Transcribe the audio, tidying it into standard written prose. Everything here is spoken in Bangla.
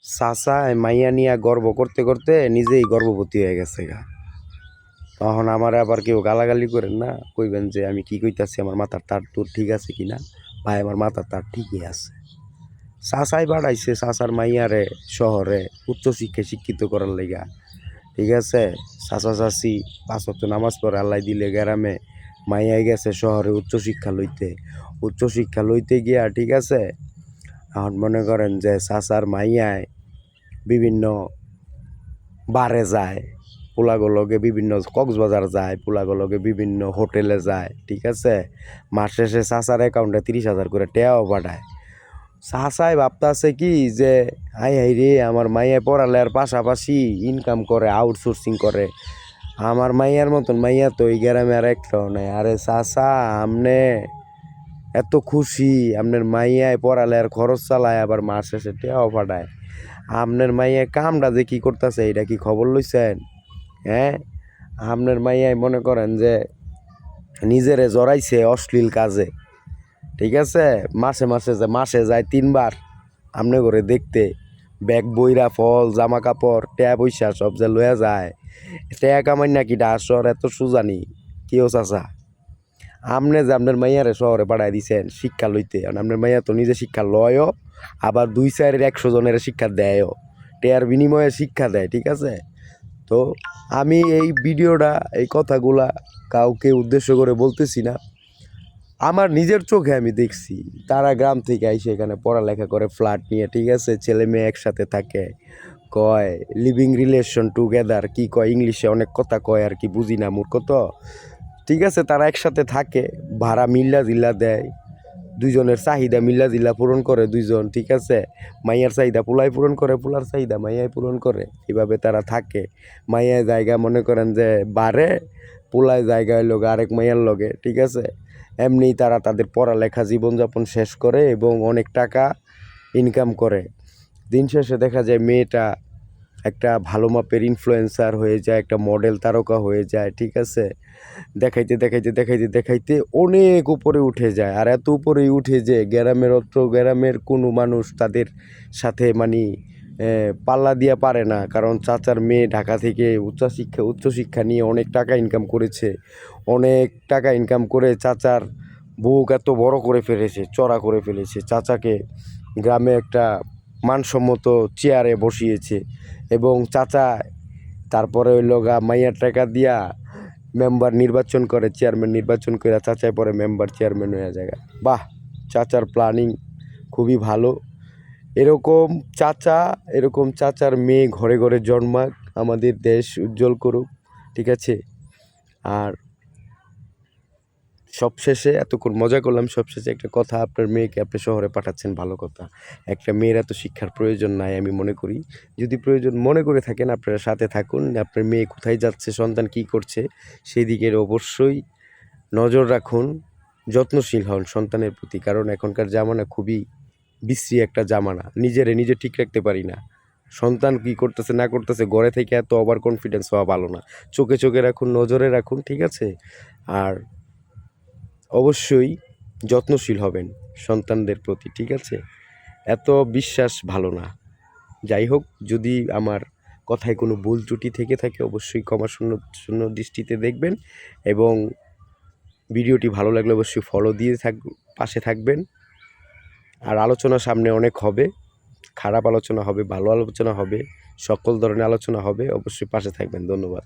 চাচা মাইয়া নিয়া গর্ব করতে করতে নিজেই গর্ভবতী হয়ে গেছে গা। তখন আমার আবার কেউ গালাগালি করেন না, কইবেন যে আমি কি কইতাছি আমার মাথার তার তোর ঠিক আছে কিনা। ভাই আমার মাথার তার ঠিকই আছে। চাচাই বাড়াইছে চাচার মাইয়ারে শহরে উচ্চশিক্ষায় শিক্ষিত করার লাইগা, ঠিক আছে। চাচা চাচি 5 ওয়াক্ত নামাজ পড়ে আল্লাহ দিলে গ্রামে, মাইয়াই গেছে শহরে উচ্চশিক্ষা লইতে গিয়া, ঠিক আছে। এখন মনে করেন যে চাচার মাইয়ায় বিভিন্ন বারে যায়, পোলাগুলোকে বিভিন্ন কক্সবাজার যায়, পোলাগুলোকে বিভিন্ন হোটেলে যায়, ঠিক আছে। মাস শেষে চাচার অ্যাকাউন্টে 30,000 করে টেয়াও পাঠায়। চাচাই ভাবতাছে কি যে হাই হাই রে, আমার মাইয়া পড়ালের পাশাপাশি ইনকাম করে, আউটসোর্সিং করে। আমার মাইয়ার মতন মাইয়া তো এই গ্রামে আর একটাও নাই। আরে চাচা, আমনে এত খুশি, আপনার মাইয়ায় পড়ালের খরচ চালায়, আবার মাস শেষে টেয়াও পাঠায়। আপনার মাইয়ায় কামটা যে কী করতেছে এটা কি খবর লইছেন? হ্যাঁ, আপনার মাইয়ায় মনে করেন যে নিজেরে জড়াইছে অশ্লীল কাজে, ঠিক আছে। মাসে যায় 3 বার আমনে করে দেখতে, ব্যাগ বইরা ফল জামা কাপড় ট্যা পয়সা সব যে লয়া যায়। ট্যা কামাই নাকি ডাসর এত সুজানি কেউ চাচা? আমনে যে আপনার মাইয়ারে শহরে পাঠাই দিছেন শিক্ষা লইতে, আপনার মাইয়া তো নিজে শিক্ষা লয়ও, আবার 2-4 100 জনের শিক্ষা দেয়ও, ট্যার বিনিময়ে শিক্ষা দেয়, ঠিক আছে। তো আমি এই ভিডিওটা, এই কথাগুলা কাউকে উদ্দেশ্য করে বলতেছি না, আমার নিজের চোখে আমি দেখছি। তারা গ্রাম থেকে আইসে এখানে পড়ালেখা করে ফ্ল্যাট নিয়ে, ঠিক আছে, ছেলে মেয়ে একসাথে থাকে, কয় লিভিং রিলেশন টুগেদার, কি কয় ইংলিশে অনেক কথা কয় আর কি, বুঝি না মূর্খ তো, ঠিক আছে। তারা একসাথে থাকে, ভাড়া মিল্লা জিল্লা দেয়, দুইজনের চাহিদা মিল্লা জিল্লা পূরণ করে দুইজন, ঠিক আছে। মাইয়ার চাহিদা পোলাই পূরণ করে, পোলার চাহিদা মাইয়াই পূরণ করে, এভাবে তারা থাকে। মাইয়ার জায়গা মনে করেন যে বারে, পোলায় জায়গায় লোক আরেক মাইয়ার লগে, ঠিক আছে। এমনিই তারা তাদের পড়ালেখা জীবনযাপন শেষ করে এবং অনেক টাকা ইনকাম করে। দিন শেষে দেখা যায় মেয়েটা একটা ভালো মাপের ইনফ্লুয়েন্সার হয়ে যায়, একটা মডেল তারকা হয়ে যায়, ঠিক আছে। দেখাইতে অনেক উপরে উঠে যায়। আর এত উপরে উঠে যে গ্রামের কোনো মানুষ তাদের সাথে মানে পাল্লা দিয়া পারে না। কারণ চাচার মেয়ে ঢাকা থেকে উচ্চশিক্ষা নিয়ে অনেক টাকা ইনকাম করেছে, অনেক টাকা ইনকাম করে চাচার বুক এত বড় করে ফেলেছে, চড়া করে ফেলেছে, চাচাকে গ্রামে একটা মানসম্মত চেয়ারে বসিয়েছে। এবং চাচা তারপরে ওই লগা মাইয়ার টাকা দিয়া মেম্বার নির্বাচন করে, চেয়ারম্যান নির্বাচন করে চাচায় পরে মেম্বার চেয়ারম্যান হয়ে যায়। বাহ, চাচার প্ল্যানিং খুবই ভালো। এরকম চাচার মেয়ে ঘরে ঘরে জন্মাক, আমাদের দেশ উজ্জ্বল করুক, ঠিক আছে। আর সবশেষে এতক্ষণ মজা করলাম, সবশেষে একটা কথা, আপনার মেয়েকে আপনি শহরে পাঠাচ্ছেন, ভালো কথা। একটা মেয়ের এত শিক্ষার প্রয়োজন নাই আমি মনে করি। যদি প্রয়োজন মনে করে থাকেন, আপনারা সাথে থাকুন। আপনার মেয়ে কোথায় যাচ্ছে, সন্তান কী করছে, সেই দিকের অবশ্যই নজর রাখুন, যত্নশীল হন সন্তানের প্রতি। কারণ এখনকার জামানা খুবই বিশ্রী একটা জামানা, নিজে ঠিক রাখতে পারি না। সন্তান কী করতেছে না করতেছে ঘরে থেকে এত ওভার কনফিডেন্স হওয়া ভালো না। চোখে রাখুন, নজরে রাখুন, ঠিক আছে। আর অবশ্যই যত্নশীল হবেন সন্তানদের প্রতি, ঠিক আছে। এত বিশ্বাস ভালো না। যাই হোক, যদি আমার কথায় কোনো ভুল ত্রুটি থেকে থাকে অবশ্যই ক্ষমা শূন্য দৃষ্টিতে দেখবেন। এবং ভিডিওটি ভালো লাগলে অবশ্যই ফলো দিয়ে পাশে থাকবেন। আর আলোচনা সামনে অনেক হবে, খারাপ আলোচনা হবে, ভালো আলোচনা হবে, সকল ধরনের আলোচনা হবে, অবশ্যই পাশে থাকবেন। ধন্যবাদ।